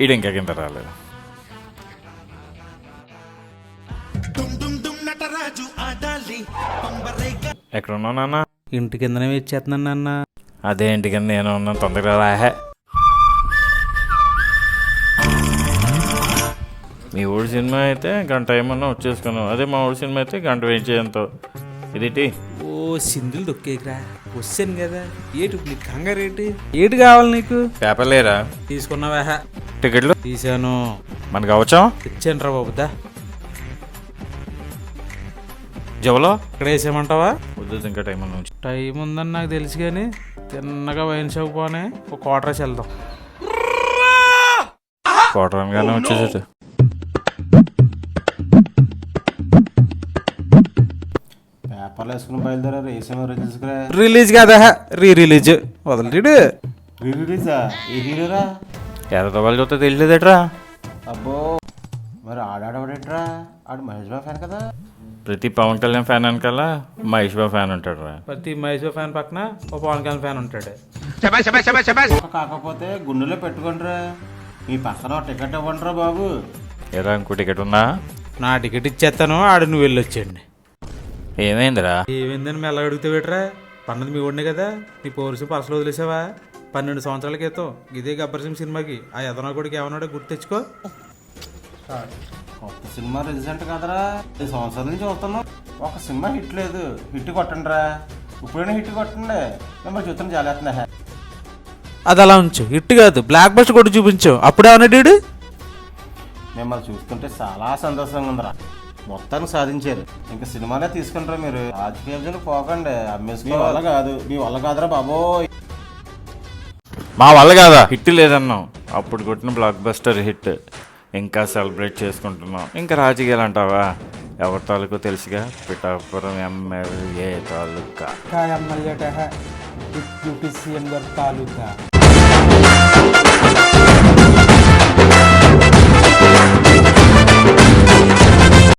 ఈడు ఇంకా కింద రాలేదు. ఎక్కడున్నావు నాన్న? ఇంటి కిందనే ఇచ్చేస్తున్నాను నాన్న. అదే ఇంటి కింద నేను ఉన్నాను, తొందరగా రాహే. మీ ఊడి సినిమా అయితే గంట ఏమన్నా వచ్చేసుకున్నావు, అదే మా ఊడి సినిమా అయితే గంట వెయిట్ చేయంతో. ఇదేంటి? ఓ సింధులు దొక్కేకిరా, వచ్చాను కదా. ఏటు నీకు కంగారు ఏటు కావాలి నీకు? పేపర్ లేరా? తీసుకున్నావా? టికెట్లు తీసాను. మనకు అవచ్చా? ఇచ్చాను రా బాబుద్దా. జవలో ఇక్కడ వేసేయమంటావా? వద్దు, ఇంకా టైం ఉంది. టైం ఉందని నాకు తెలుసు కానీ తిన్నగా వైన్ షాప్ పోనే ఒక క్వార్టర్ వెళ్దాం. క్వార్టర్ అనగానే వచ్చేసేది. పేపర్లు వేసుకుని బయలుదేరారు. ఏ సినిమా రిలీజ్గా? రిలీజ్ కాదా, రిలీజ్ వదలడు. రిలీజా? ఏ హీరోరా? ఎర్రదవాళ్ళు చూస్తే తెలియలేదట్రా. అబ్బో, మరి ఆడాడేట్రా? ఆడు మహేష్ బాబు ఫ్యాన్ కదా. ప్రతి పవన్ కళ్యాణ్ ఫ్యాన్ అనకల్లా మహేష్ బాబు ఫ్యాన్ ఉంటాడు రా. ప్రతి మహేష్ బాబు ఫ్యాన్ పక్కన ఒక పవన్ కళ్యాణ్ ఫ్యాన్ ఉంటాడు. కాకపోతే గుండెలో పెట్టుకుంటారా, మీ పక్కన టికెట్ ఇవ్వండిరా బాబు. ఏరా ఇంకో టికెట్ ఉందా? నా టికెట్ ఇచ్చేస్తాను, ఆడు నువ్వు వెళ్ళొచ్చేయండి. ఏమైందిరా? ఏమైందని మెల్ల అడుగుతా పెట్టరా? పన్నది మీ ఓడినే కదా. నీ పోరుసు పర్సలు వదిలేసావా? 12 సంవత్సరాల క్రితం ఇదే గబ్బర్ సింగ్ సినిమాకి ఆ యదనా కొడుకు ఏమన్నాడో గుర్తు తెచ్చుకో. కొత్త సినిమా రిలీజ్ కదరా, 5 సంవత్సరాల నుంచి చూస్తున్నాం. ఒక సినిమా హిట్ లేదు. హిట్ కొట్టండి రా, ఇప్పుడైనా హిట్ కొట్టండి. మిమ్మల్ని చూస్తాను జాలేస్తున్నా. అది అలా ఉంచు, ఇట్టు కాదు బ్లాక్ బస్టర్ కొట్టి చూపించు. అప్పుడే అన్నాడు. మిమ్మల్ని చూస్తుంటే చాలా సంతోషంగా ఉందిరా. మొత్తానికి సాధించారు. ఇంకా సినిమానే తీసుకుంటారా మీరు? రాజకీయాలు పోకండి, అమ్మేసుకో. వల్ల కాదు, మీ వల్ల కాదురా బాబోయ్. మా వల్ల కాదా? హిట్ లేదన్నాం, అప్పుడు కొట్టిన బ్లాక్ బస్టర్ హిట్ ఇంకా సెలబ్రేట్ చేసుకుంటున్నాం. ఇంకా రాజకీయాలు అంటావా? ఎవరి తాలూకు తెలుసుగా, పిఠాపురం ఎమ్మెల్యే తాలూకా. ఎమ్మెల్యే డిప్యూటీ సీఎం గారి తాలూకా.